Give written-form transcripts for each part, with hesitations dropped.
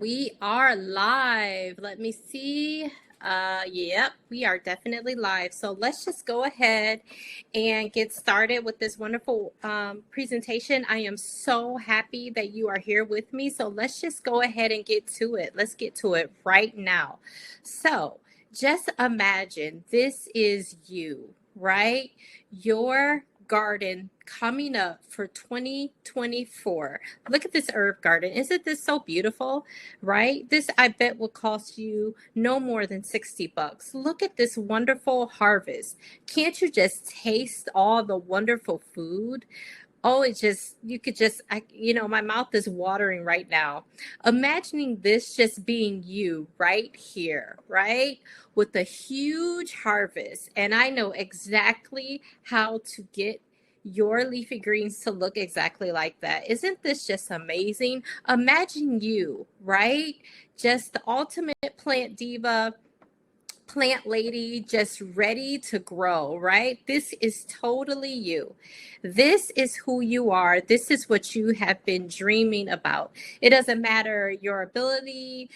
We are live. Let me see. Yep, we are definitely live. So let's just go ahead and get started with this wonderful presentation. I am so happy that you are here with me. So let's just go ahead and get to it. Let's get to it right now. So just imagine this is you, right? Your garden coming up for 2024. Look at this herb garden. Isn't this so beautiful, right? This I bet will cost you no more than 60 bucks. Look at this wonderful harvest. Can't you just taste all the wonderful food? Oh, it just, you could just, my mouth is watering right now. Imagining this just being you right here, right? With a huge harvest. And I know exactly how to get your leafy greens to look exactly like that. Isn't this just amazing? Imagine you, right? Just the ultimate plant diva, plant lady, just ready to grow, right? This is totally you. This is who you are. This is what you have been dreaming about. It doesn't matter your ability,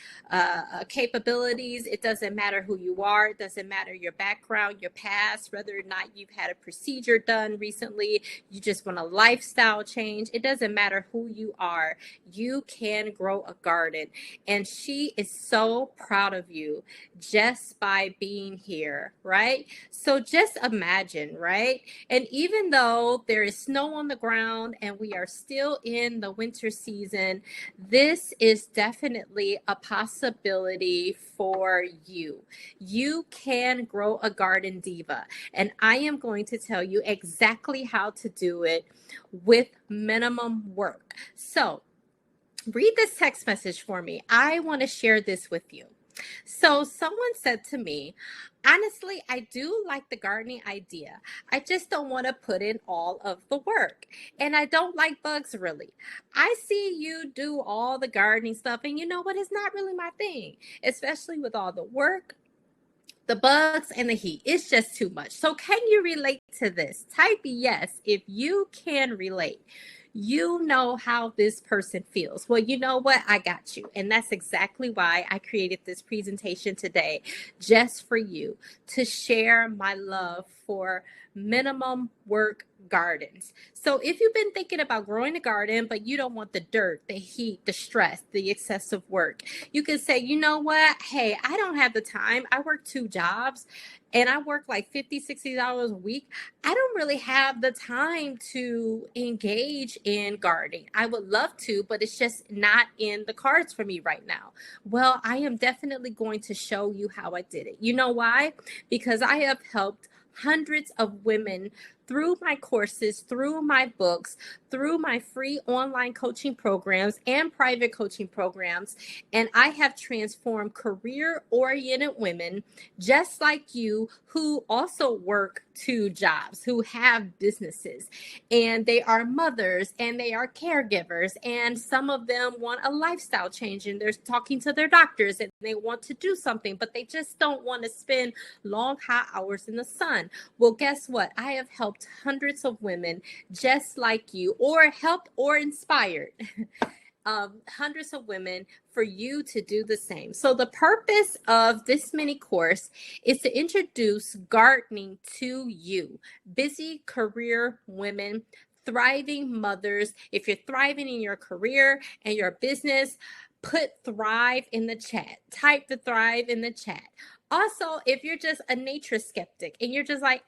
capabilities. It doesn't matter who you are. It doesn't matter your background, your past, whether or not you've had a procedure done recently. You just want a lifestyle change. It doesn't matter who you are. You can grow a garden. And she is so proud of you just by being here, right? So just imagine, right? And even though there is snow on the ground and we are still in the winter season, this is definitely a possibility for you. You can grow a garden diva, and I am going to tell you exactly how to do it with minimum work. So read this text message for me. I want to share this with you. So someone said to me, honestly, I do like the gardening idea. I just don't want to put in all of the work. And I don't like bugs really. I see you do all the gardening stuff, and you know what? It's not really my thing, especially with all the work, the bugs, and the heat. It's just too much. So can you relate to this? Type yes if you can relate. You know how this person feels. Well, you know what? I got you. And that's exactly why I created this presentation today, just for you, to share my love for minimum work gardens. So if you've been thinking about growing a garden, but you don't want the dirt, the heat, the stress, the excessive work, you can say, you know what? Hey, I don't have the time. I work 2 jobs and I work like 50, $60 a week. I don't really have the time to engage in gardening. I would love to, but it's just not in the cards for me right now. Well, I am definitely going to show you how I did it. You know why? Because I have helped hundreds of women through my courses, through my books, through my free online coaching programs and private coaching programs. And I have transformed career-oriented women just like you who also work 2 jobs, who have businesses, and they are mothers and they are caregivers. And some of them want a lifestyle change and they're talking to their doctors and they want to do something, but they just don't want to spend long, hot hours in the sun. Well, guess what? I have helped hundreds of women just like you, or helped or inspired hundreds of women for you to do the same. So the purpose of this mini course is to introduce gardening to you, busy career women, thriving mothers. If you're thriving in your career and your business, put thrive in the chat. Type the thrive in the chat. Also, if you're just a nature skeptic and you're just like,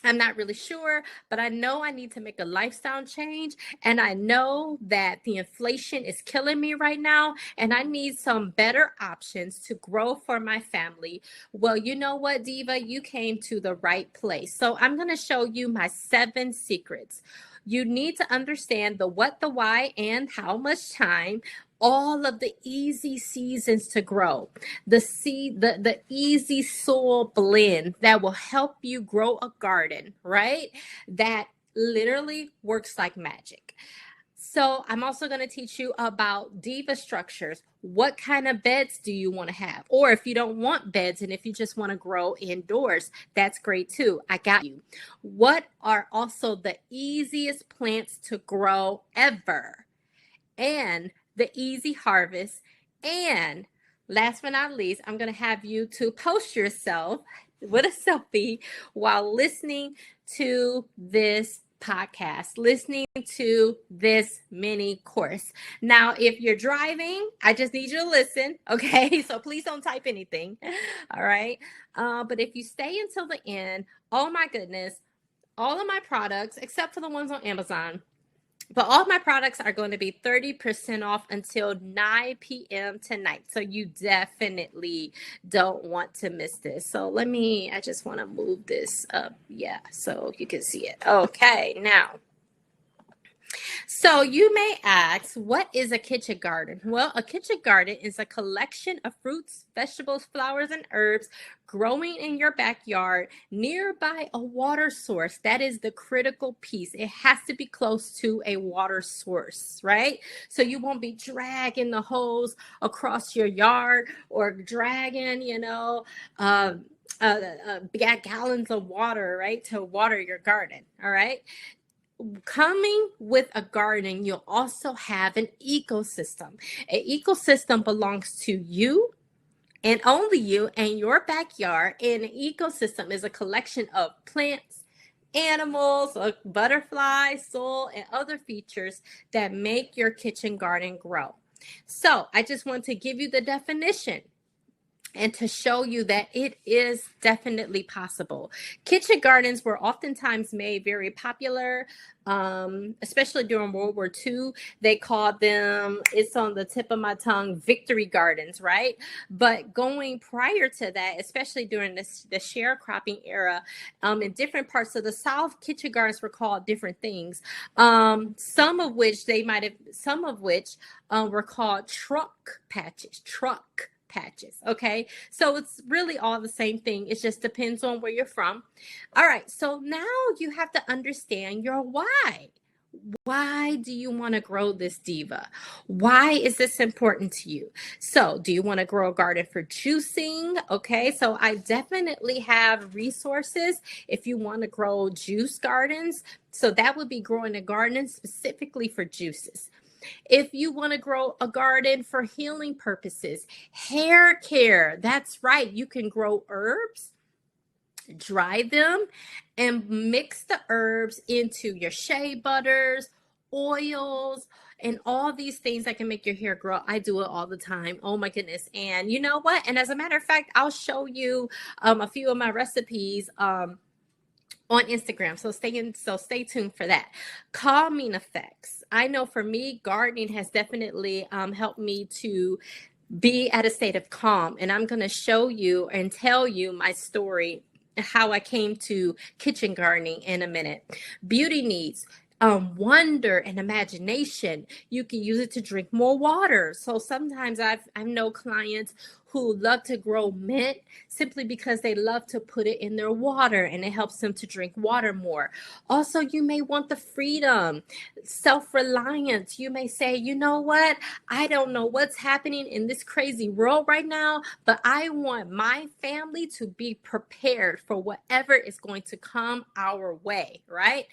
I'm not really sure, but I know I need to make a lifestyle change. And I know that the inflation is killing me right now. And I need some better options to grow for my family. Well, you know what, Diva? You came to the right place. So I'm going to show you my 7 secrets. You need to understand the what, the why, and how much time, all of the easy seasons to grow, the easy soil blend that will help you grow a garden, right? That literally works like magic. So I'm also going to teach you about diva structures. What kind of beds do you want to have? Or if you don't want beds and if you just want to grow indoors, that's great too. I got you. What are also the easiest plants to grow ever? And the easy harvest And last but not least, I'm going to have you to post yourself with a selfie while listening to this podcast, listening to this mini course. Now, if you're driving, I just need you to listen, okay? So please don't type anything, all right? But if you stay until the end, oh my goodness, all of my products, except for the ones on Amazon, but all my products are going to be 30% off until 9 p.m. tonight. So you definitely don't want to miss this. So I just want to move this up. Yeah, so you can see it. Okay, now. So you may ask, what is a kitchen garden? Well, a kitchen garden is a collection of fruits, vegetables, flowers, and herbs growing in your backyard nearby a water source. That is the critical piece. It has to be close to a water source, right? So you won't be dragging the hose across your yard or dragging, gallons of water, right, to water your garden, all right? Coming with a garden, you'll also have an ecosystem. An ecosystem belongs to you and only you and your backyard. And an ecosystem is a collection of plants, animals, butterflies, soil, and other features that make your kitchen garden grow. So I just want to give you the definition and to show you that it is definitely possible. Kitchen gardens were oftentimes made very popular, especially during World War II. They called them, it's on the tip of my tongue, victory gardens, right? But going prior to that, especially during the sharecropping era, in different parts of the South, kitchen gardens were called different things. Some of which were called truck patches. Okay, so it's really all the same thing. It just depends on where you're from. All right, so now you have to understand your why. Why do you want to grow this, diva? Why is this important to you? So do you want to grow a garden for juicing? Okay, so I definitely have resources if you want to grow juice gardens. So that would be growing a garden specifically for juices. If you want to grow a garden for healing purposes, hair care, that's right. You can grow herbs, dry them, and mix the herbs into your shea butters, oils, and all these things that can make your hair grow. I do it all the time. Oh my goodness. And you know what? And as a matter of fact, I'll show you a few of my recipes on Instagram. So stay tuned for that. Calming effects. I know for me, gardening has definitely helped me to be at a state of calm. And I'm going to show you and tell you my story, how I came to kitchen gardening in a minute. Beauty needs. Wonder and imagination. You can use it to drink more water. So sometimes I know clients who love to grow mint simply because they love to put it in their water and it helps them to drink water more. Also, you may want the freedom, self-reliance. You may say, you know what? I don't know what's happening in this crazy world right now, but I want my family to be prepared for whatever is going to come our way, right?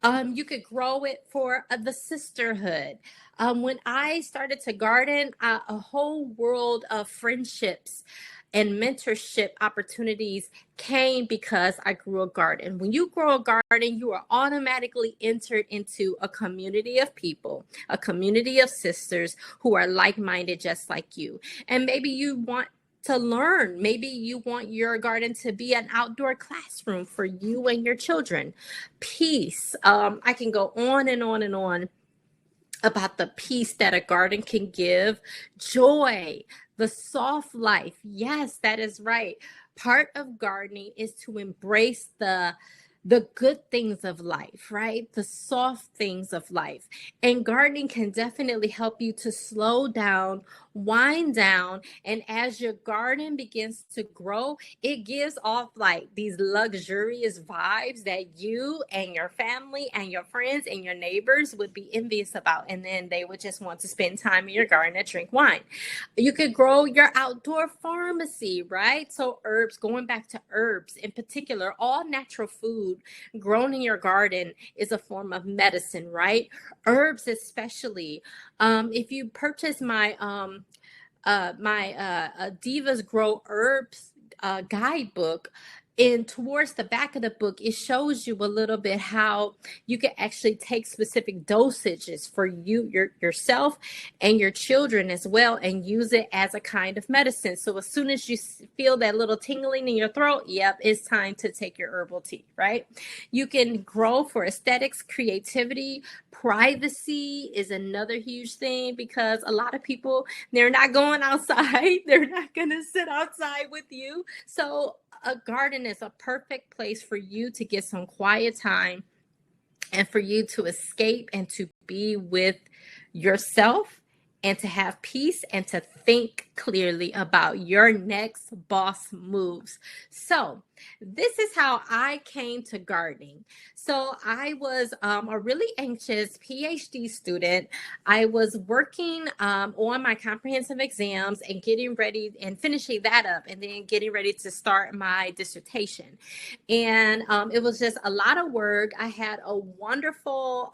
You could grow it for the sisterhood. When I started to garden, a whole world of friendships and mentorship opportunities came because I grew a garden. When you grow a garden, you are automatically entered into a community of people, a community of sisters who are like-minded just like you. And maybe you want to learn. Maybe you want your garden to be an outdoor classroom for you and your children. Peace. I can go on and on and on about the peace that a garden can give. Joy, the soft life. Yes, that is right. Part of gardening is to embrace the good things of life, right? The soft things of life. And gardening can definitely help you to slow down, wind down, and as your garden begins to grow, it gives off like these luxurious vibes that you and your family and your friends and your neighbors would be envious about, and then they would just want to spend time in your garden and drink wine. You could grow your outdoor pharmacy, right? So herbs, going back to herbs in particular, all natural food grown in your garden is a form of medicine, right? Herbs especially. If you purchase my my Divas Grow Herbs guidebook. And towards the back of the book, it shows you a little bit how you can actually take specific dosages for yourself and your children as well, and use it as a kind of medicine. So as soon as you feel that little tingling in your throat, yep, it's time to take your herbal tea, right? You can grow for aesthetics, creativity. Privacy is another huge thing, because a lot of people, they're not going outside. They're not going to sit outside with you. So a garden is a perfect place for you to get some quiet time, and for you to escape and to be with yourself, and to have peace, and to think clearly about your next boss moves. So this is how I came to gardening. So I was a really anxious PhD student. I was working on my comprehensive exams and getting ready and finishing that up, and then getting ready to start my dissertation. And it was just a lot of work. I had a wonderful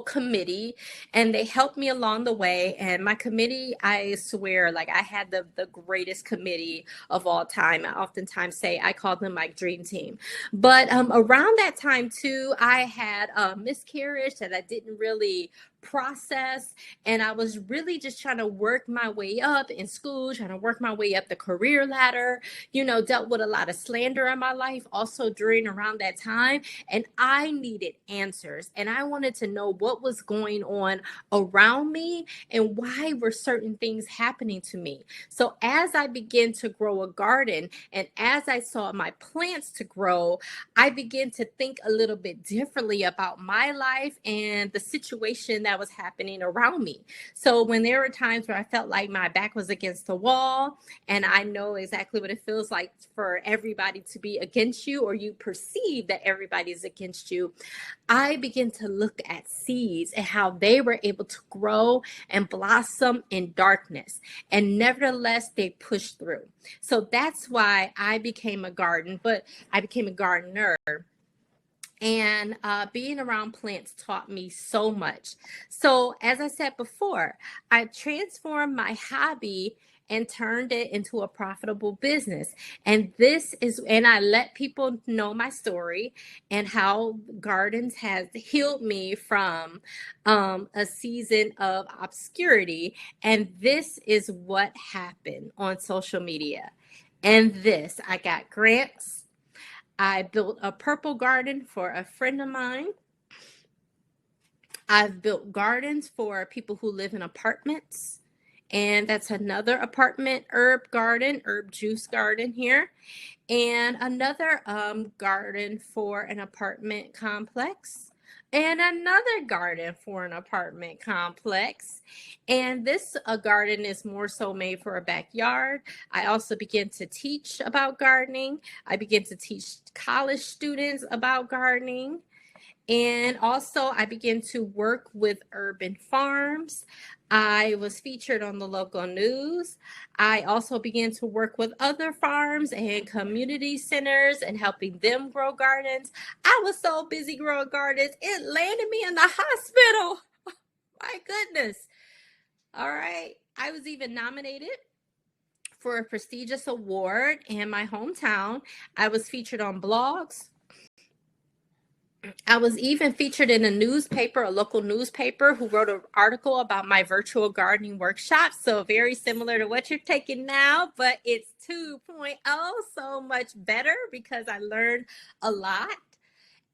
committee, and they helped me along the way. And my committee, I swear, like, I had the greatest committee of all time. I oftentimes say I call them my dream team. But around that time too, I had a miscarriage that I didn't really process, and I was really just trying to work my way up in school, trying to work my way up the career ladder, dealt with a lot of slander in my life also during around that time. And I needed answers, and I wanted to know what was going on around me, and why were certain things happening to me. So as I began to grow a garden, and as I saw my plants to grow, I began to think a little bit differently about my life and the situation that was happening around me. So when there were times where I felt like my back was against the wall, and I know exactly what it feels like for everybody to be against you, or you perceive that everybody is against you, I began to look at seeds and how they were able to grow and blossom in darkness. And nevertheless, they pushed through. So that's why I became a gardener. And being around plants taught me so much. So as I said before, I transformed my hobby and turned it into a profitable business. And I let people know my story, and how gardens has healed me from a season of obscurity. And this is what happened on social media. And I got grants. I built a purple garden for a friend of mine. I've built gardens for people who live in apartments. And that's another apartment herb juice garden here. And another garden for an apartment complex. And another garden for an apartment complex. And this garden is more so made for a backyard. I also began to teach about gardening. I began to teach college students about gardening. And also, I began to work with urban farms. I was featured on the local news. I also began to work with other farms and community centers and helping them grow gardens. I was so busy growing gardens, it landed me in the hospital. My goodness. All right. I was even nominated for a prestigious award in my hometown. I was featured on blogs. I was even featured in a local newspaper, who wrote an article about my virtual gardening workshop. So very similar to what you're taking now, but it's 2.0, so much better, because I learned a lot.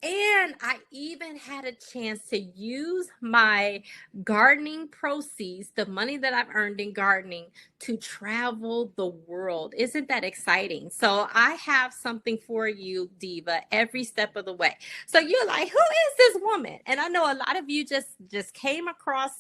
And I even had a chance to use my gardening proceeds, the money that I've earned in gardening, to travel the world. Isn't that exciting? So I have something for you, Diva, every step of the way. So you're like, who is this woman? And I know a lot of you just came across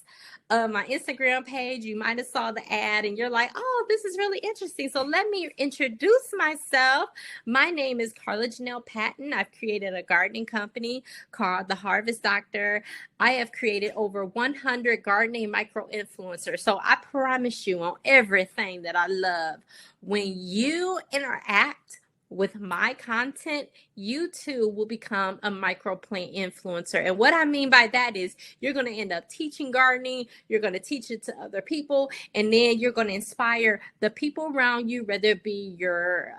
my Instagram page. You might have saw the ad, and you're like, oh, this is really interesting. So let me introduce myself. My name is Carla Janelle Patton. I've created a gardening company called The Harvest Doctor. I have created over 100 gardening micro influencers. So I promise you, on everything that I love, when you interact with my content, you too will become a microplant influencer. And what I mean by that is you're going to end up teaching gardening, you're going to teach it to other people, and then you're going to inspire the people around you, whether it be your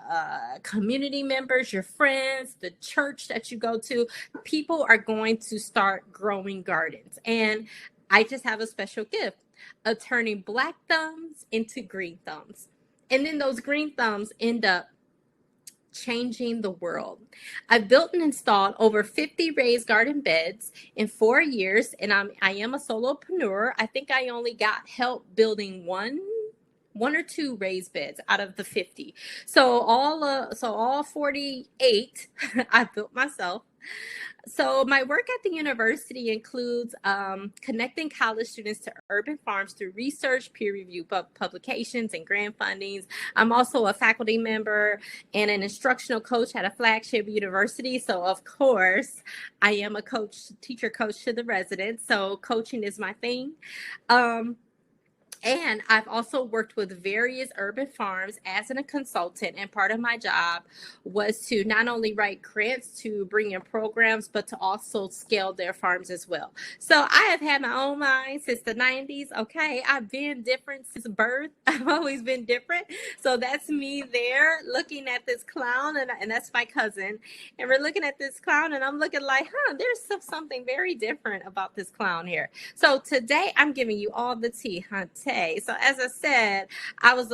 community members, your friends, the church that you go to. People are going to start growing gardens. And I just have a special gift of turning black thumbs into green thumbs. And then those green thumbs end up changing the world. I've built and installed over 50 raised garden beds in 4 years, and I am a solopreneur. I think I only got help building one or two raised beds out of the 50. So all 48 I built myself. So my work at the university includes connecting college students to urban farms through research, peer review publications, and grant fundings. I'm also a faculty member and an instructional coach at a flagship university. So of course, I am a teacher coach to the residents. So coaching is my thing. And I've also worked with various urban farms as a consultant, and part of my job was to not only write grants to bring in programs, but to also scale their farms as well. So I have had my own mind since the 90s. Okay, I've been different since birth. I've always been different. So that's me there looking at this clown, and that's my cousin. And we're looking at this clown, and I'm looking like, there's something very different about this clown here. So today I'm giving you all the tea, Hunte. So as I said, I was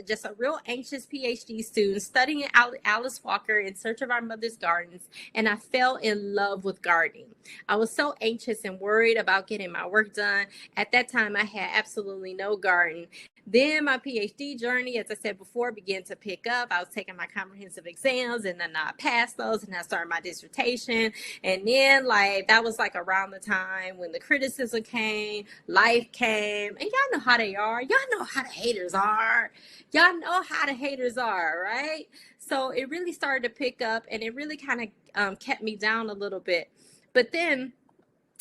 just a real anxious PhD student studying Alice Walker in Search of Our Mother's Gardens, and I fell in love with gardening. I was so anxious and worried about getting my work done. At that time, I had absolutely no garden. Then my PhD journey, as I said before, began to pick up. I was taking my comprehensive exams, and then I passed those, and I started my dissertation. And then that was around the time when the criticism came, life came, and y'all know how they are. Y'all know how the haters are. Y'all know how the haters are, right? So it really started to pick up, and it really kind of kept me down a little bit. But then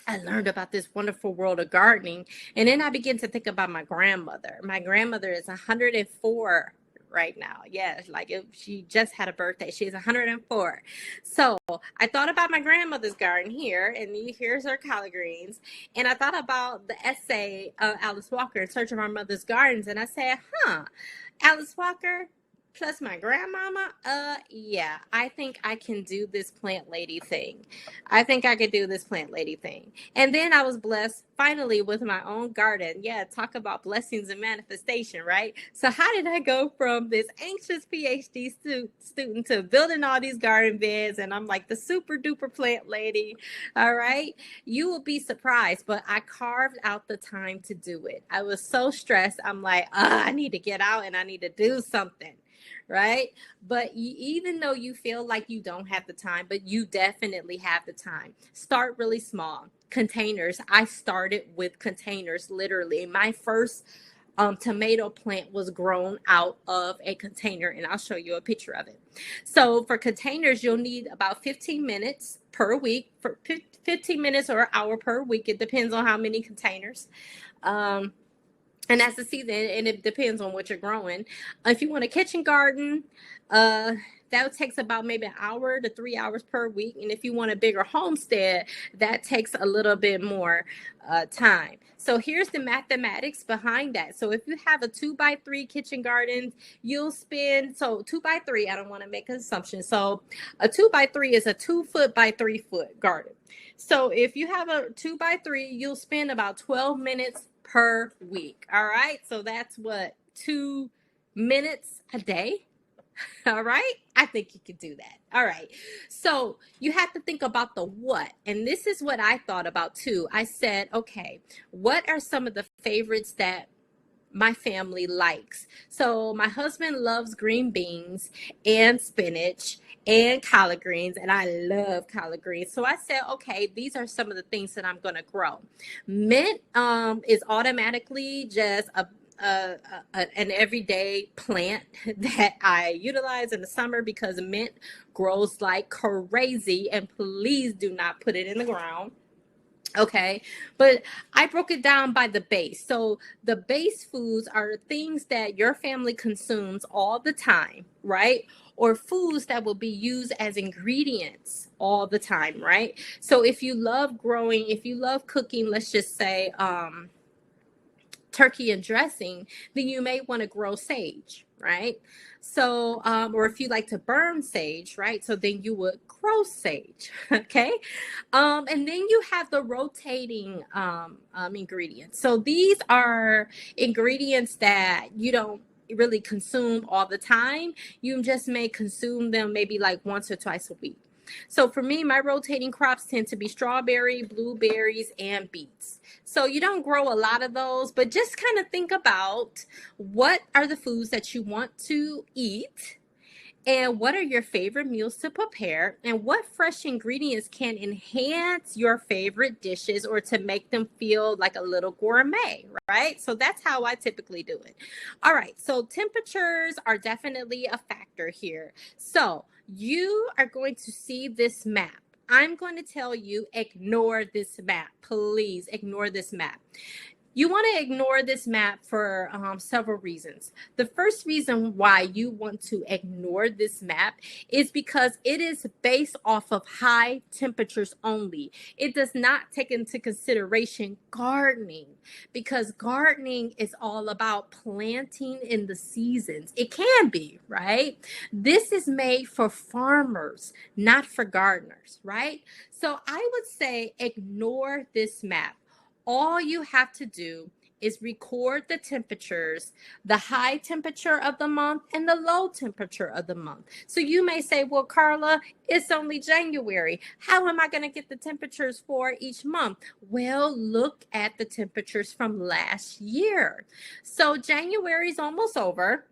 I learned about this wonderful world of gardening. And then I began to think about my grandmother. My grandmother is 104 right now. Yes, she just had a birthday. She's 104. So I thought about my grandmother's garden here, and here's her collard greens. And I thought about the essay of Alice Walker, In Search of Our Mother's Gardens. And I said, Alice Walker plus my grandmama, yeah, I think I can do this plant lady thing. I think I could do this plant lady thing. And then I was blessed finally with my own garden. Yeah, talk about blessings and manifestation, right? So how did I go from this anxious PhD student to building all these garden beds, and I'm like the super duper plant lady? All right, you will be surprised, but I carved out the time to do it. I was so stressed. I'm like, I need to get out and I need to do something. Right? But even though you feel like you don't have the time, but you definitely have the time. Start really small. Containers. I started with containers, literally. My first tomato plant was grown out of a container, and I'll show you a picture of it. So for containers, you'll need about 15 minutes per week, for 15 minutes or an hour per week. It depends on how many containers. And that's the season, and it depends on what you're growing. If you want a kitchen garden, that takes about maybe an hour to 3 hours per week. And if you want a bigger homestead, that takes a little bit more time. So here's the mathematics behind that. So if you have a 2x3 kitchen garden, you'll spend, so 2x3, I don't want to make an assumption. So a 2x3 is a 2 foot by 3 foot garden. So if you have a 2x3, you'll spend about 12 minutes per week. All right. So that's what, 2 minutes a day. All right. I think you could do that. All right. So you have to think about the what. And this is what I thought about too. I said, okay, what are some of the favorites that my family likes? So my husband loves green beans and spinach and collard greens, and I love collard greens. So I said, okay, these are some of the things that I'm going to grow. Mint is automatically just an everyday plant that I utilize in the summer because mint grows like crazy, and please do not put it in the ground. Okay, but I broke it down by the base. So the base foods are things that your family consumes all the time, right? Or foods that will be used as ingredients all the time, right? So if you love growing, if you love cooking, let's just say turkey and dressing, then you may want to grow sage, right? So, or if you like to burn sage, right? So then you would grow sage, okay? And then you have the rotating ingredients. So these are ingredients that you don't really consume all the time. You just may consume them maybe like once or twice a week. So for me, my rotating crops tend to be strawberry, blueberries, and beets. So you don't grow a lot of those, but just kind of think about what are the foods that you want to eat, and what are your favorite meals to prepare? And what fresh ingredients can enhance your favorite dishes or to make them feel like a little gourmet, right? So that's how I typically do it. All right. So temperatures are definitely a factor here. So you are going to see this map. I'm going to tell you, ignore this map. Please ignore this map. You want to ignore this map for several reasons. The first reason why you want to ignore this map is because it is based off of high temperatures only. It does not take into consideration gardening, because gardening is all about planting in the seasons. It can be, right? This is made for farmers, not for gardeners, right? So I would say ignore this map. All you have to do is record the temperatures, the high temperature of the month and the low temperature of the month. So you may say, well, Carla, it's only January. How am I going to get the temperatures for each month? Well, look at the temperatures from last year. So January is almost over,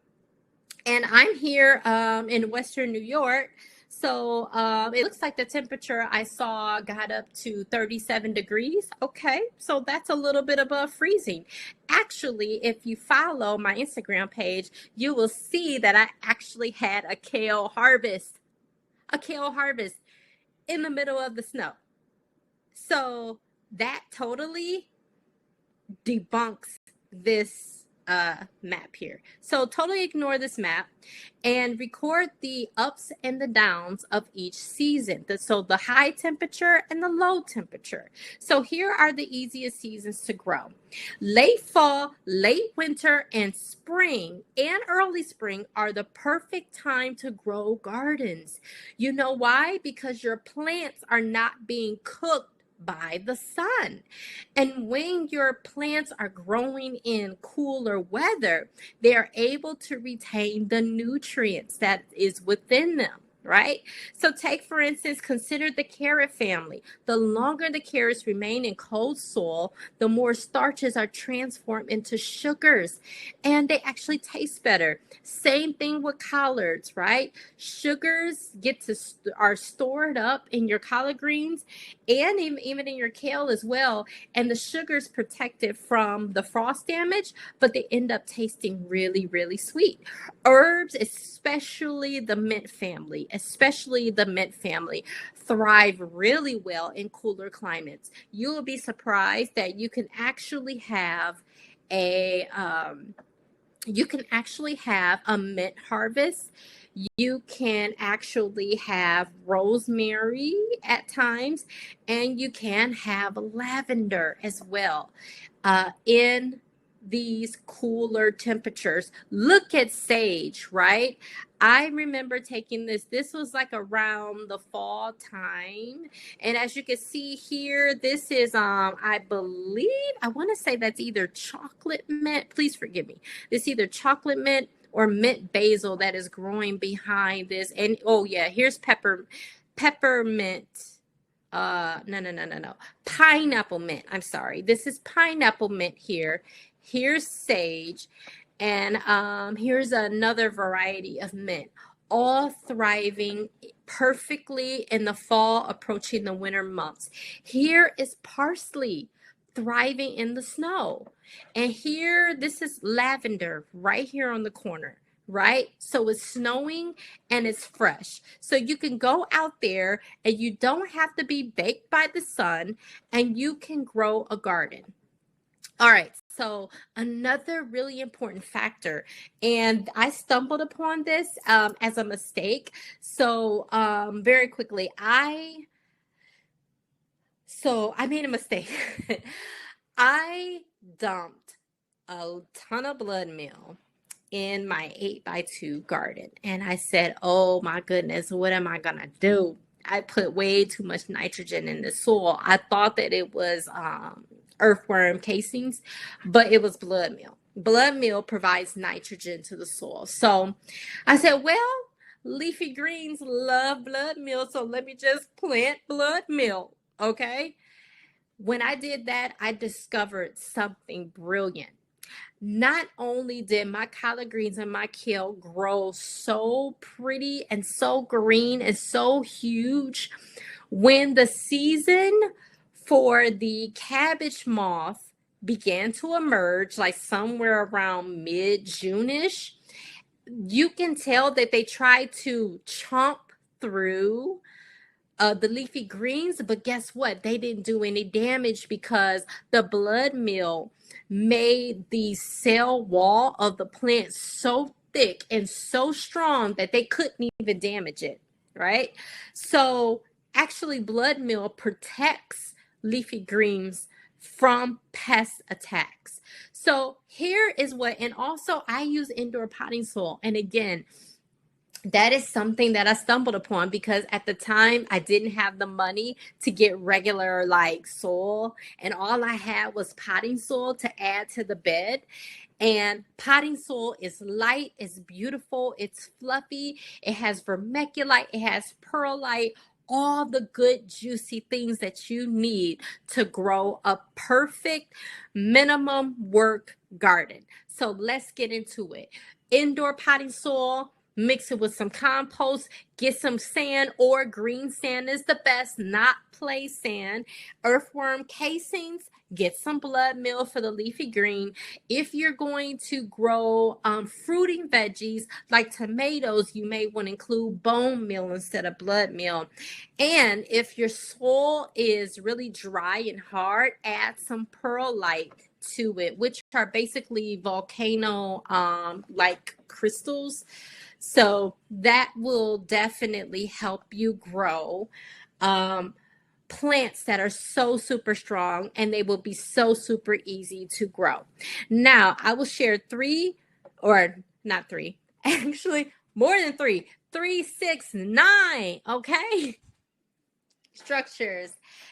and I'm here in Western New York. So it looks like the temperature I saw got up to 37 degrees. Okay, so that's a little bit above freezing. Actually, if you follow my Instagram page, you will see that I actually had a kale harvest in the middle of the snow. So that totally debunks this map here. So totally ignore this map and record the ups and the downs of each season. So the high temperature and the low temperature. So here are the easiest seasons to grow. Late fall, late winter, and spring and early spring are the perfect time to grow gardens. You know why? Because your plants are not being cooked by the sun. And when your plants are growing in cooler weather, they are able to retain the nutrients that is within them. Right? So take, for instance, consider the carrot family. The longer the carrots remain in cold soil, the more starches are transformed into sugars, and they actually taste better. Same thing with collards, right? Sugars are stored up in your collard greens and even in your kale as well, and the sugar's protected from the frost damage, but they end up tasting really, really sweet. Herbs, especially the mint family, thrive really well in cooler climates. You will be surprised that a you can actually have a mint harvest. You can actually have rosemary at times, and you can have lavender as well in these cooler temperatures. Look at sage, right? I remember taking this. This was like around the fall time. And as you can see here, this is I believe, I want to say that's either chocolate mint. Please forgive me. This is either chocolate mint or mint basil that is growing behind this. And oh yeah, here's peppermint. No. Pineapple mint. I'm sorry. This is pineapple mint here. Here's sage. And here's another variety of mint, all thriving perfectly in the fall, approaching the winter months. Here is parsley thriving in the snow. And here, this is lavender right here on the corner. right? So it's snowing and it's fresh. So you can go out there and you don't have to be baked by the sun and you can grow a garden. All right. So another really important factor, and I stumbled upon this as a mistake. So very quickly, I made a mistake. I dumped a ton of blood meal in my 8x2 garden. And I said, oh my goodness, what am I going to do? I put way too much nitrogen in the soil. I thought that it was earthworm casings, but it was blood meal. Blood meal provides nitrogen to the soil. So I said, well, leafy greens love blood meal, so let me just plant blood meal. Okay. When I did that, I discovered something brilliant. Not only did my collard greens and my kale grow so pretty and so green and so huge, when the season for the cabbage moth began to emerge, like somewhere around mid-June-ish, you can tell that they tried to chomp through the leafy greens, but guess what? They didn't do any damage because the blood meal made the cell wall of the plant so thick and so strong that they couldn't even damage it, right? So actually, blood meal protects leafy greens from pest attacks. So here is what, and also I use indoor potting soil. And again, that is something that I stumbled upon because at the time I didn't have the money to get regular like soil, and all I had was potting soil to add to the bed. And potting soil is light, it's beautiful, it's fluffy, it has vermiculite, it has perlite, all the good juicy things that you need to grow a perfect minimum work garden. So let's get into it. Indoor potting soil, mix it with some compost, get some sand, or green sand is the best, not play sand. Earthworm casings, get some blood meal for the leafy green. If you're going to grow fruiting veggies like tomatoes, you may want to include bone meal instead of blood meal. And if your soil is really dry and hard, add some perlite to it, which are basically volcano like crystals. So that will definitely help you grow plants that are so super strong, and they will be so super easy to grow. Now, I will share three, or not three, actually more than three, 6, 9, okay? Structures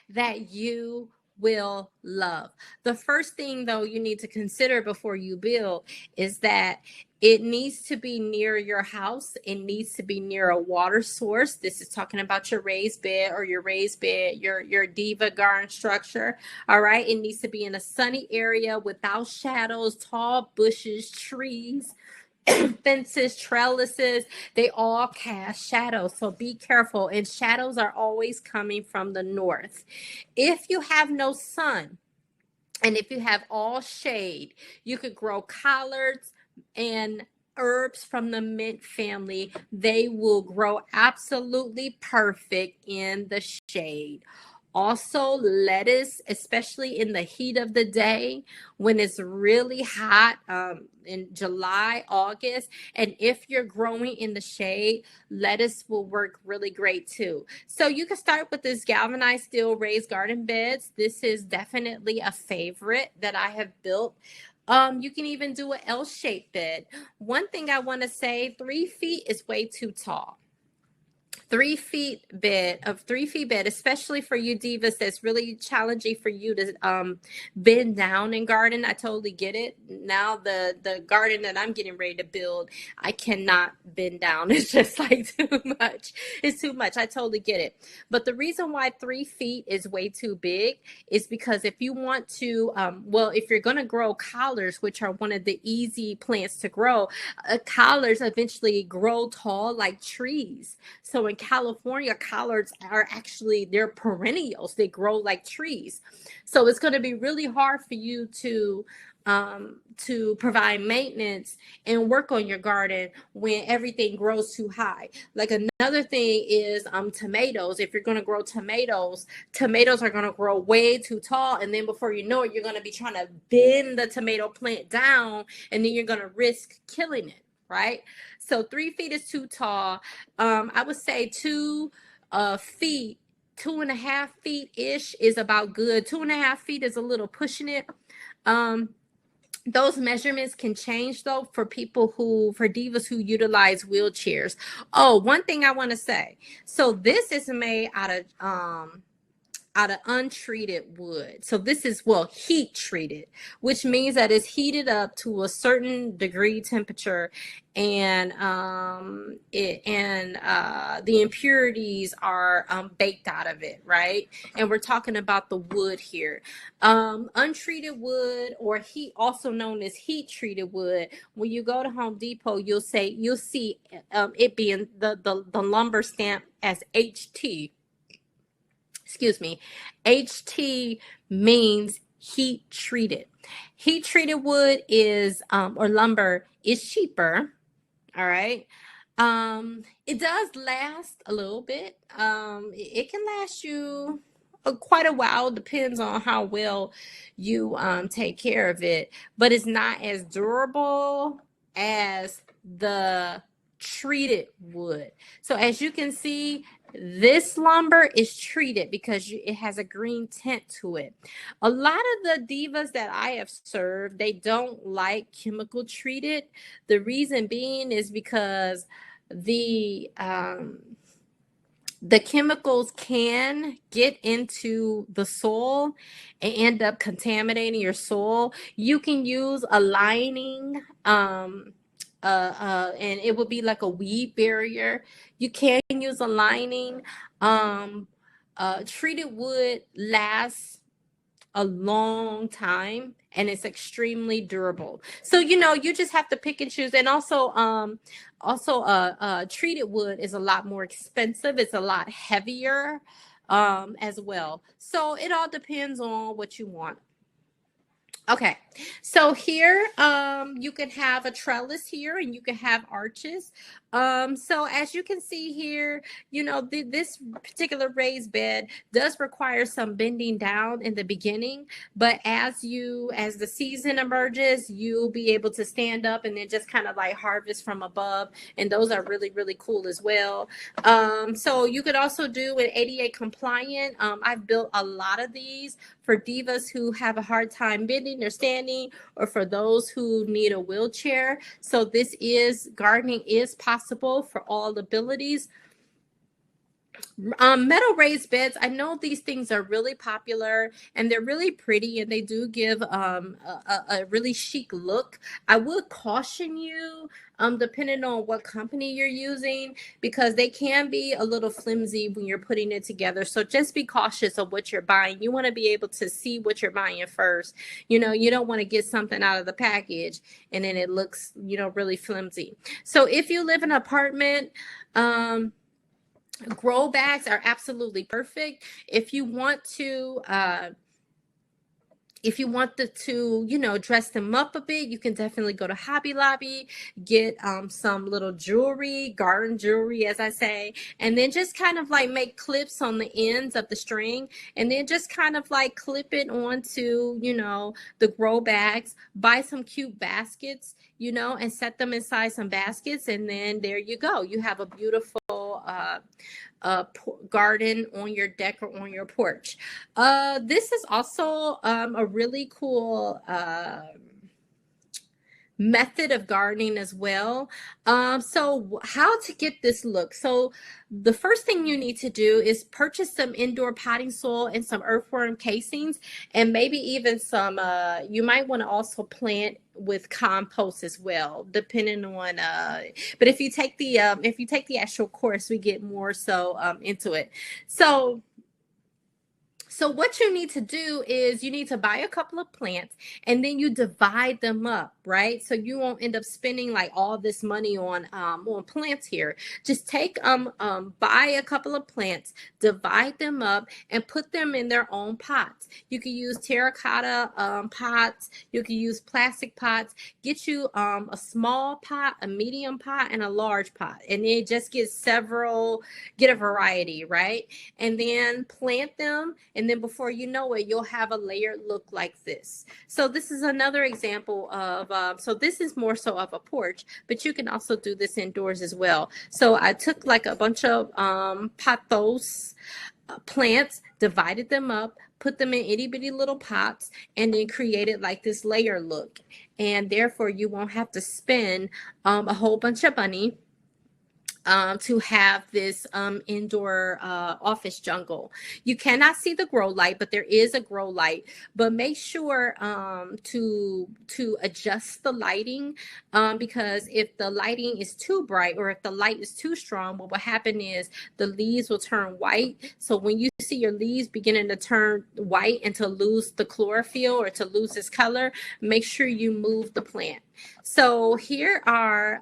that you will love. The first thing, though, you need to consider before you build is that it needs to be near your house. It needs to be near a water source. This is talking about your raised bed or your Diva garden structure. All right. It needs to be in a sunny area without shadows, tall bushes, trees, fences, trellises, they all cast shadows. So be careful. And shadows are always coming from the north. If you have no sun, and if you have all shade, you could grow collards and herbs from the mint family. They will grow absolutely perfect in the shade. Also, lettuce, especially in the heat of the day when it's really hot in July, August. And if you're growing in the shade, lettuce will work really great too. So you can start with this galvanized steel raised garden beds. This is definitely a favorite that I have built. You can even do an L-shaped bed. One thing I want to say, 3 feet is way too tall. 3 feet bed, especially for you divas, that's really challenging for you to bend down and garden. I totally get it. Now the garden that I'm getting ready to build, I cannot bend down. It's just like too much. It's too much. I totally get it. But the reason why 3 feet is way too big is because if you want to, if you're going to grow collards, which are one of the easy plants to grow, collards eventually grow tall like trees. So in California, collards are actually, they're perennials. They grow like trees. So it's going to be really hard for you to to provide maintenance and work on your garden when everything grows too high. Like another thing is tomatoes. If you're going to grow tomatoes, tomatoes are going to grow way too tall, and then before you know it, you're going to be trying to bend the tomato plant down, and then you're going to risk killing it, right? So 3 feet is too tall. I would say 2 feet, 2.5 feet ish is about good. 2.5 feet is a little pushing it. Those measurements can change though for divas who utilize wheelchairs. Oh, one thing I want to say. So this is made out of untreated wood. So this is, well, heat treated, which means that it's heated up to a certain degree temperature, and the impurities are baked out of it, right? And we're talking about the wood here. Untreated wood, or heat, also known as heat treated wood. When you go to Home Depot, you'll see it being the lumber stamp as HT. Excuse me. HT means heat treated. Heat treated wood is or lumber is cheaper. All right. It does last a little bit. It can last you quite a while. Depends on how well you take care of it, but it's not as durable as the treated wood. So as you can see, this lumber is treated because it has a green tint to it. A lot of the divas that I have served, they don't like chemical treated. The reason being is because the chemicals can get into the soil and end up contaminating your soil. You can use a lining, and it would be like a weed barrier. You can use a lining. Treated wood lasts a long time, and it's extremely durable. So you just have to pick and choose. And also treated wood is a lot more expensive. It's a lot heavier as well. So it all depends on what you want. Okay, so here you can have a trellis here, and you can have arches. So as you can see here, this particular raised bed does require some bending down in the beginning, but as the season emerges, you'll be able to stand up and then just kind of like harvest from above, and those are really, really cool as well. So you could also do an ADA compliant. I've built a lot of these for divas who have a hard time bending or standing, or for those who need a wheelchair. So gardening is possible for all abilities. Metal raised beds, I know these things are really popular, and they're really pretty, and they do give a really chic look. I would caution you, depending on what company you're using, because they can be a little flimsy when you're putting it together. So just be cautious of what you're buying. You want to be able to see what you're buying first. You don't want to get something out of the package and then it looks really flimsy. So if you live in an apartment, grow bags are absolutely perfect. If you want to dress them up a bit, you can definitely go to Hobby Lobby, get some little jewelry, garden jewelry, as I say, and then just kind of like make clips on the ends of the string, and then just kind of like clip it onto, the grow bags. Buy some cute baskets, and set them inside some baskets, and then there you go. You have a beautiful garden on your deck or on your porch. This is also a really cool method of gardening as well. So how to get this look? So the first thing you need to do is purchase some indoor potting soil and some earthworm casings, and maybe even some you might want to also plant with compost as well, depending on but if you take the actual course, we get more so into it. So So what you need to do is you need to buy a couple of plants and then you divide them up, right? So you won't end up spending like all this money on plants here. Just take buy a couple of plants, divide them up, and put them in their own pots. You can use terracotta pots. You can use plastic pots. Get you a small pot, a medium pot, and a large pot, and then just get a variety, right? And then plant them, and then before you know it, you'll have a layered look like this. So this is another example of so this is more so of a porch, but you can also do this indoors as well. So I took like a bunch of pothos plants, divided them up, put them in itty bitty little pots, and then created like this layer look. And therefore you won't have to spend a whole bunch of money to have this indoor office jungle. You cannot see the grow light, but there is a grow light. But make sure to adjust the lighting, because if the lighting is too bright or if the light is too strong, what will happen is the leaves will turn white. So when you see your leaves beginning to turn white and to lose the chlorophyll or to lose its color, make sure you move the plant. So here are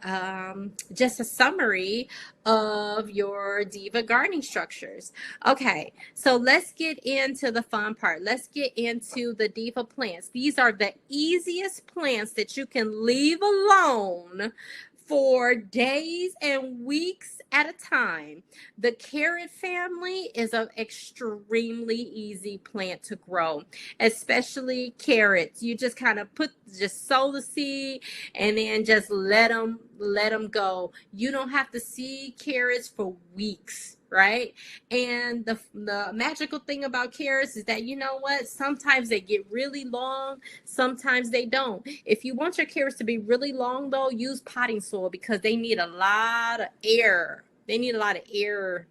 just a summary of your Diva gardening structures. Okay, so let's get into the fun part. Let's get into the Diva plants. These are the easiest plants that you can leave alone for days and weeks at a time. The carrot family is an extremely easy plant to grow, especially carrots. You just kind of just sow the seed and then just let them go. You don't have to see carrots for weeks, right? And the magical thing about carrots is that, you know what, sometimes they get really long, sometimes they don't. If you want your carrots to be really long though, use potting soil, because they need a lot of air. They need a lot of air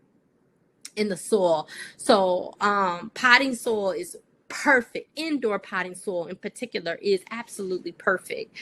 in the soil. So potting soil is perfect. Indoor potting soil in particular is absolutely perfect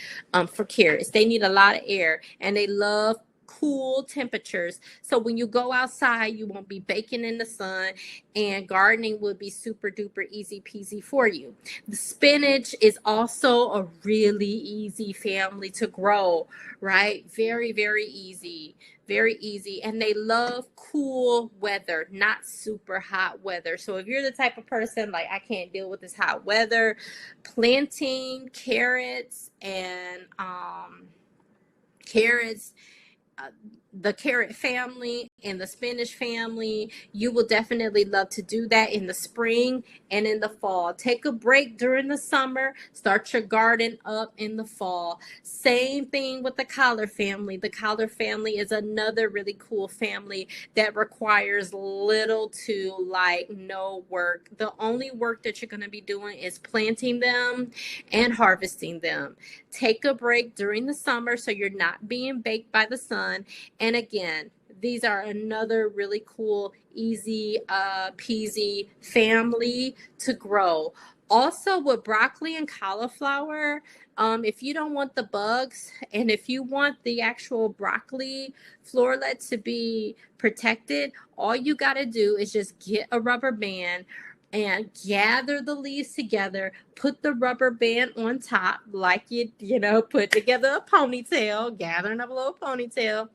for carrots. They need a lot of air and they love cool temperatures. So when you go outside, you won't be baking in the sun, and gardening would be super duper easy peasy for you. The spinach is also a really easy family to grow, right? Very, very easy. Very easy. And they love cool weather, not super hot weather. So if you're the type of person like, I can't deal with this hot weather, planting carrots, uh, the carrot family and the spinach family, you will definitely love to do that in the spring and in the fall. Take a break during the summer, start your garden up in the fall. Same thing with the collard family. The collard family is another really cool family that requires little to like no work. The only work that you're going to be doing is planting them and harvesting them. Take a break during the summer so you're not being baked by the sun. And again, these are another really cool, easy peasy family to grow. Also with broccoli and cauliflower, if you don't want the bugs and if you want the actual broccoli floret to be protected, all you got to do is just get a rubber band and gather the leaves together, put the rubber band on top like you put together a ponytail, gathering up a little ponytail,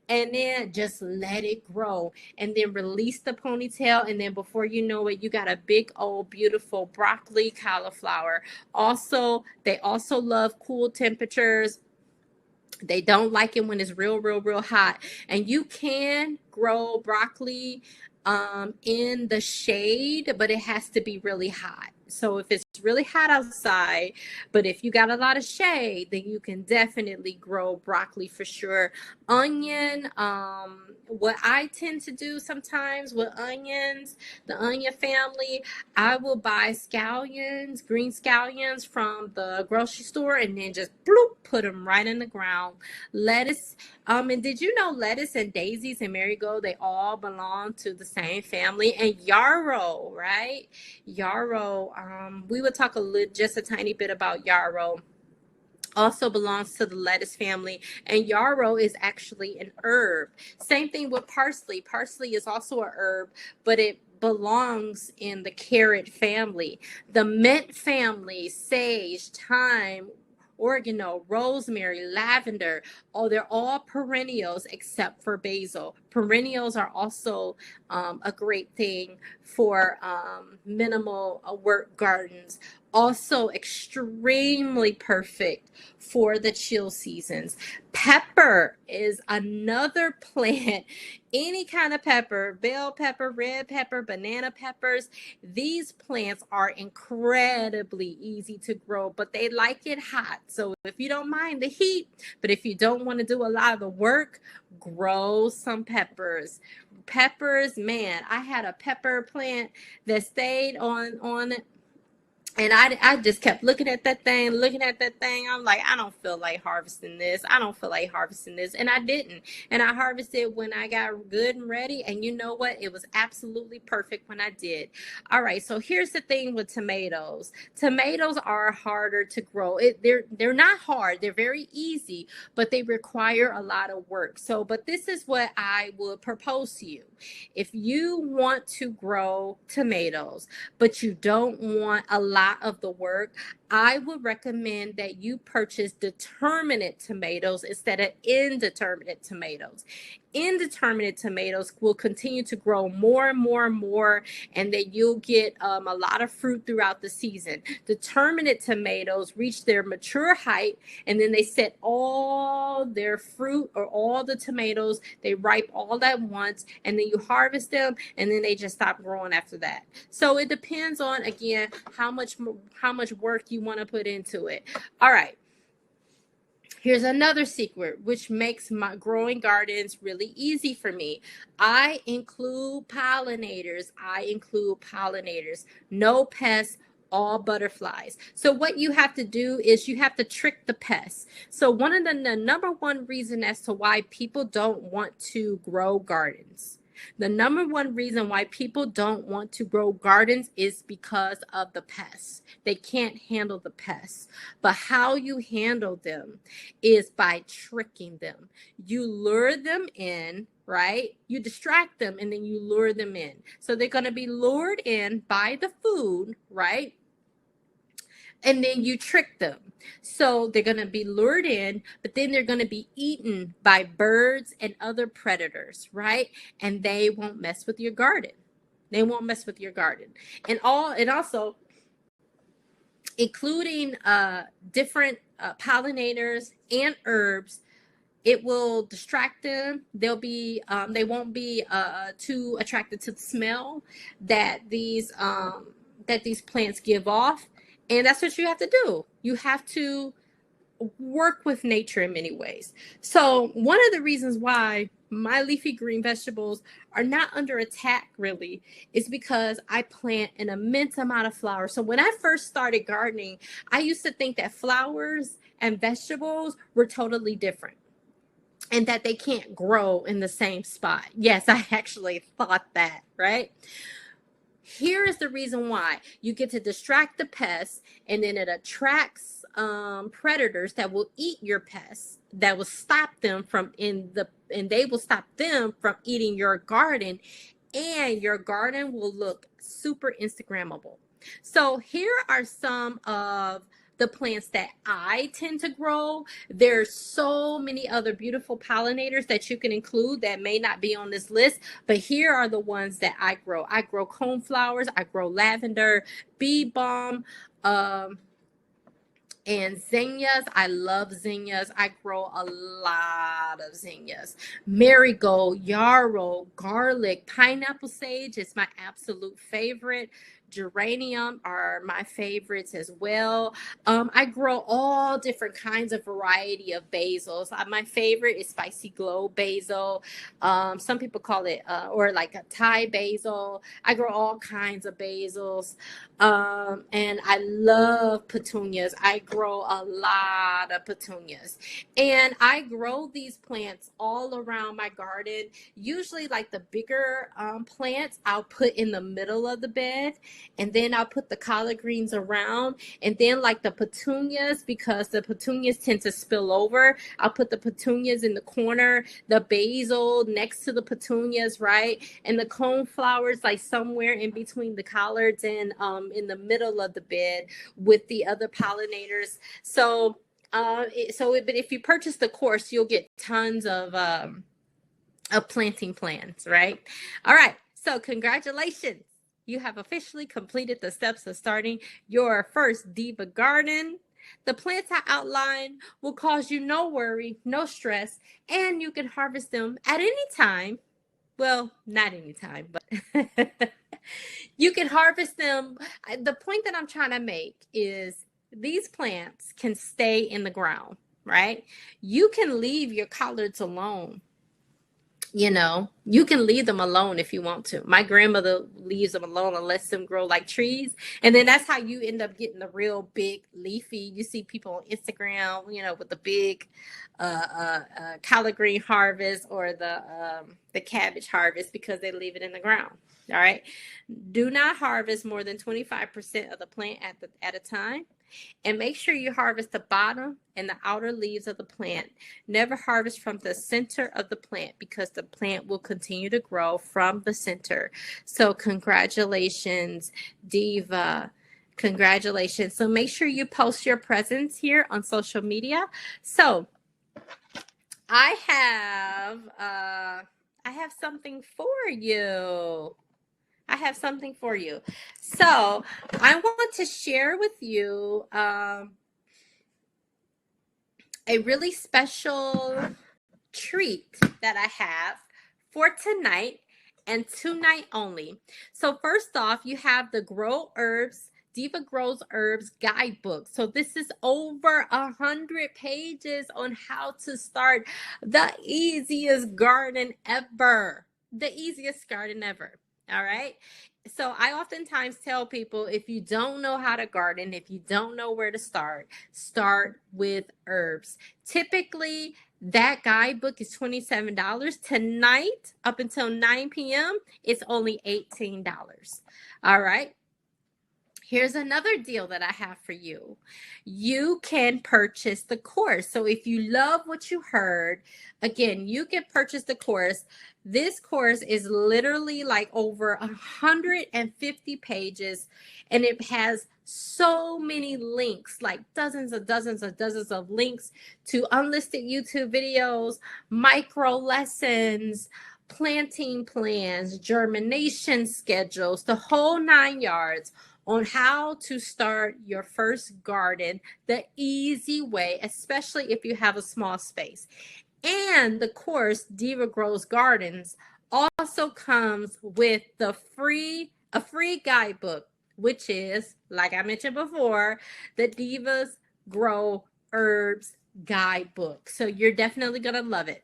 and then just let it grow, and then release the ponytail, and then before you know it, you got a big old beautiful broccoli cauliflower. Also, they also love cool temperatures. They don't like it when it's real hot. And you can grow broccoli in the shade, but it has to be really hot. So if it's really hot outside, but if you got a lot of shade, then you can definitely grow broccoli for sure. Onion, what I tend to do sometimes with onions, the onion family, I will buy scallions, green scallions from the grocery store, and then just bloop, put them right in the ground. Lettuce, and did you know lettuce and daisies and marigold, they all belong to the same family? And yarrow, right? Yarrow, we will talk just a tiny bit about yarrow. Also belongs to the lettuce family, and yarrow is actually an herb. Same thing with parsley. Parsley is also a herb, but belongs in the carrot family. The mint family, sage, thyme, oregano, rosemary, lavender. Oh, they're all perennials except for basil. Perennials are also a great thing for minimal work gardens. Also extremely perfect for the chill seasons. Pepper is another plant. Any kind of pepper, bell pepper, red pepper, banana peppers. These plants are incredibly easy to grow, but they like it hot. So if you don't mind the heat, but if you don't want to do a lot of the work, grow some peppers. Peppers, man, I had a pepper plant that stayed on and I just kept looking at that thing, looking at that thing. I'm like, I don't feel like harvesting this. I don't feel like harvesting this. And I didn't. And I harvested when I got good and ready. And you know what? It was absolutely perfect when I did. All right. So here's the thing with tomatoes. Tomatoes are harder to grow. They're not hard. They're very easy, but they require a lot of work. So, but this is what I would propose to you. If you want to grow tomatoes, but you don't want a lot of the work, I would recommend that you purchase determinate tomatoes instead of indeterminate tomatoes. Indeterminate tomatoes will continue to grow more and more and more, and then you'll get a lot of fruit throughout the season. Determinate tomatoes reach their mature height, and then they set all their fruit or all the tomatoes, they ripe all at once, and then you harvest them, and then they just stop growing after that. So it depends on, again, how much work you want to put into it. All right. Here's another secret, which makes my growing gardens really easy for me. I include pollinators. No pests, all butterflies. So what you have to do is you have to trick the pests. So one of the number one reason as to why people don't want to grow gardens. The number one reason why people don't want to grow gardens is because of the pests. They can't handle the pests. But how you handle them is by tricking them. You lure them in, right? You distract them and then you lure them in. So they're going to be lured in by the food, right? And then you trick them. So they're going to be lured in, but then they're going to be eaten by birds and other predators, right? And they won't mess with your garden. They won't mess with your garden. And also including different pollinators and herbs, it will distract them. They won't be too attracted to the smell that these plants give off. And that's what you have to do. You have to work with nature in many ways. So one of the reasons why my leafy green vegetables are not under attack really is because I plant an immense amount of flowers. So when I first started gardening, I used to think that flowers and vegetables were totally different and that they can't grow in the same spot. Yes, I actually thought that, right? Here is the reason why. You get to distract the pests, and then it attracts predators that will eat your pests, that will stop them and they will stop them from eating your garden, and your garden will look super Instagrammable. So here are some of the plants that I tend to grow. There's so many other beautiful pollinators that you can include that may not be on this list, but here are the ones that I grow. I grow coneflowers, I grow lavender, bee balm, and zinnias. I love zinnias. I grow a lot of zinnias. Marigold, yarrow, garlic, pineapple sage is my absolute favorite. Geranium are my favorites as well. I grow all different kinds of variety of basils. My favorite is spicy glow basil. Some people call it or like a Thai basil. I grow all kinds of basils. And I love petunias. I grow a lot of petunias. And I grow these plants all around my garden. Usually like the bigger plants I'll put in the middle of the bed. and then I'll put the collard greens around, and then like the petunias, because the petunias tend to spill over, I'll put the petunias in the corner, the basil next to the petunias, right? And the coneflowers like somewhere in between the collards and in the middle of the bed with the other pollinators. So but if you purchase the course, you'll get tons of planting plans, right? All right. So congratulations. You have officially completed the steps of starting your first Diva garden. The plants I outlined will cause you no worry, no stress, and you can harvest them at any time. Well, not any time, but you can harvest them. The point that I'm trying to make is these plants can stay in the ground, right? You can leave your collards alone. You can leave them alone if you want to. My grandmother leaves them alone and lets them grow like trees. And then that's how you end up getting the real big leafy. You see people on Instagram, with the big collard green harvest or the cabbage harvest, because they leave it in the ground. All right. Do not harvest more than 25% of the plant at a time. And make sure you harvest the bottom and the outer leaves of the plant. Never harvest from the center of the plant, because the plant will continue to grow from the center. So congratulations, Diva. Congratulations. So make sure you post your presents here on social media. So I have something for you. So I want to share with you a really special treat that I have for tonight and tonight only. So first off, you have the Diva Grows Herbs guidebook. So this is over 100 pages on how to start the easiest garden ever. All right. So I oftentimes tell people, if you don't know how to garden, if you don't know where to start with herbs. Typically, that guidebook is $27. Tonight, up until 9 p.m., it's only $18. All right. Here's another deal that I have for you. You can purchase the course. So if you love what you heard, again, you can purchase the course. This course is literally like over 150 pages, and it has so many links, like dozens of links to unlisted YouTube videos, micro lessons, planting plans, germination schedules, the whole 9 yards, on how to start your first garden the easy way, especially if you have a small space. And the course, Diva Grows Gardens, also comes with a free guidebook, which is, like I mentioned before, the Divas Grow Herbs guidebook. So you're definitely going to love it.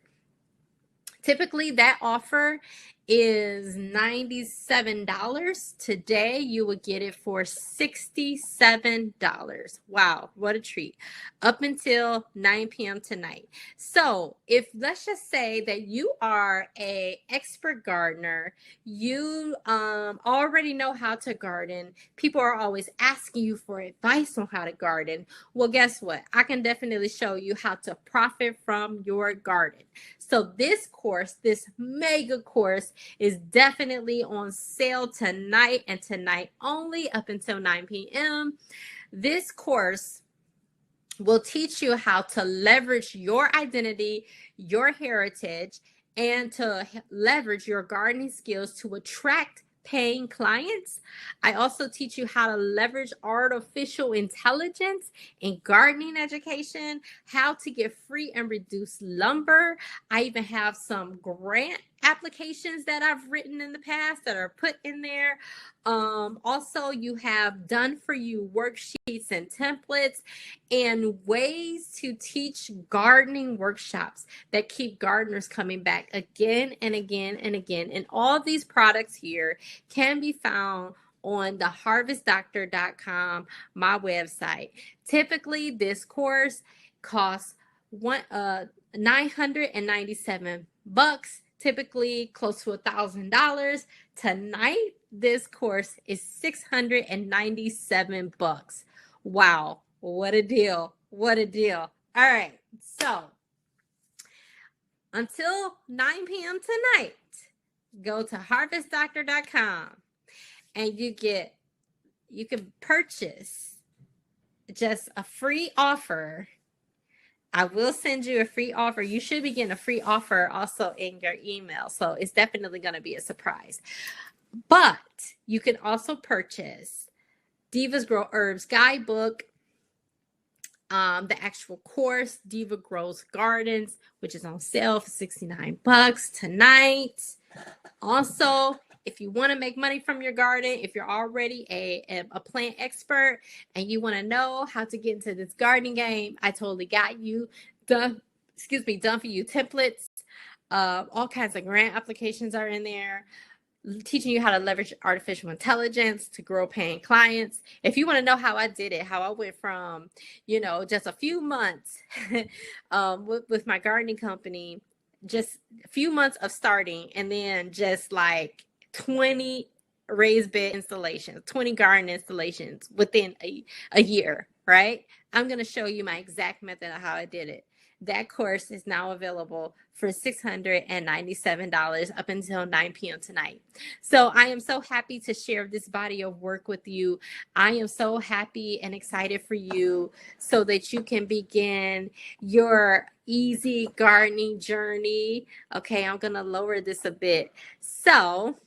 Typically, that offer is $97. Today, you would get it for $67. Wow, what a treat. Up until 9 p.m. tonight. So let's just say that you are an expert gardener, you already know how to garden. People are always asking you for advice on how to garden. Well, guess what? I can definitely show you how to profit from your garden. So this mega course, is definitely on sale tonight and tonight only, up until 9 p.m. This course will teach you how to leverage your identity, your heritage, and to leverage your gardening skills to attract paying clients. I also teach you how to leverage artificial intelligence in gardening education, how to get free and reduced lumber. I even have some grant applications that I've written in the past that are put in there. Also, you have done for you worksheets and templates and ways to teach gardening workshops that keep gardeners coming back again and again and again. And all these products here can be found on theharvestdoctor.com, my website. Typically, this course costs $997, typically close to $1,000. Tonight, this course is $697. Wow, what a deal. What a deal. All right. So, until 9 p.m. tonight, go to harvestdoctor.com and you can purchase just a free offer. I will send you a free offer. You should be getting a free offer also in your email. So it's definitely going to be a surprise. But you can also purchase Divas Grow Herbs guidebook, the actual course, Diva Grows Gardens, which is on sale for $69 tonight. Also, if you want to make money from your garden, if you're already a plant expert and you want to know how to get into this gardening game, I totally got you done for you templates. All kinds of grant applications are in there, teaching you how to leverage artificial intelligence to grow paying clients. If you want to know how I did it, how I went from, just a few months with my gardening company, just a few months of starting, and then just like 20 raised bed installations, 20 garden installations within a year, right? I'm going to show you my exact method of how I did it. That course is now available for $697 up until 9 p.m. tonight. So I am so happy to share this body of work with you. I am so happy and excited for you so that you can begin your easy gardening journey. Okay, I'm going to lower this a bit. So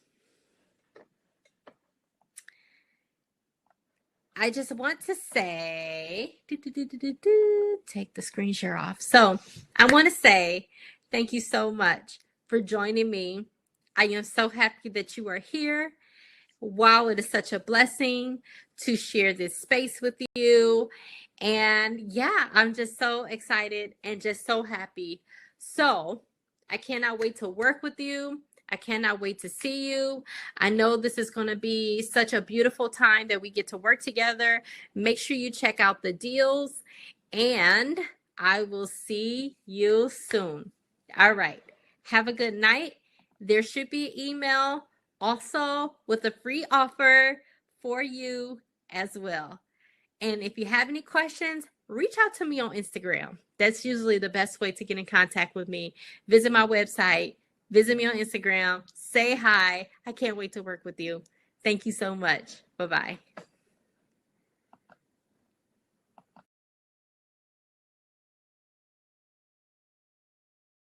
I just want to say, take the screen share off. So I want to say thank you so much for joining me. I am so happy that you are here. Wow, it is such a blessing to share this space with you. And yeah, I'm just so excited and just so happy. So I cannot wait to work with you. I cannot wait to see you. I know this is going to be such a beautiful time that we get to work together. Make sure you check out the deals, and I will see you soon. All right. Have a good night. There should be an email also with a free offer for you as well. And if you have any questions, reach out to me on Instagram. That's usually the best way to get in contact with me. Visit my website, visit me on Instagram, say hi. I can't wait to work with you. Thank you so much. Bye-bye.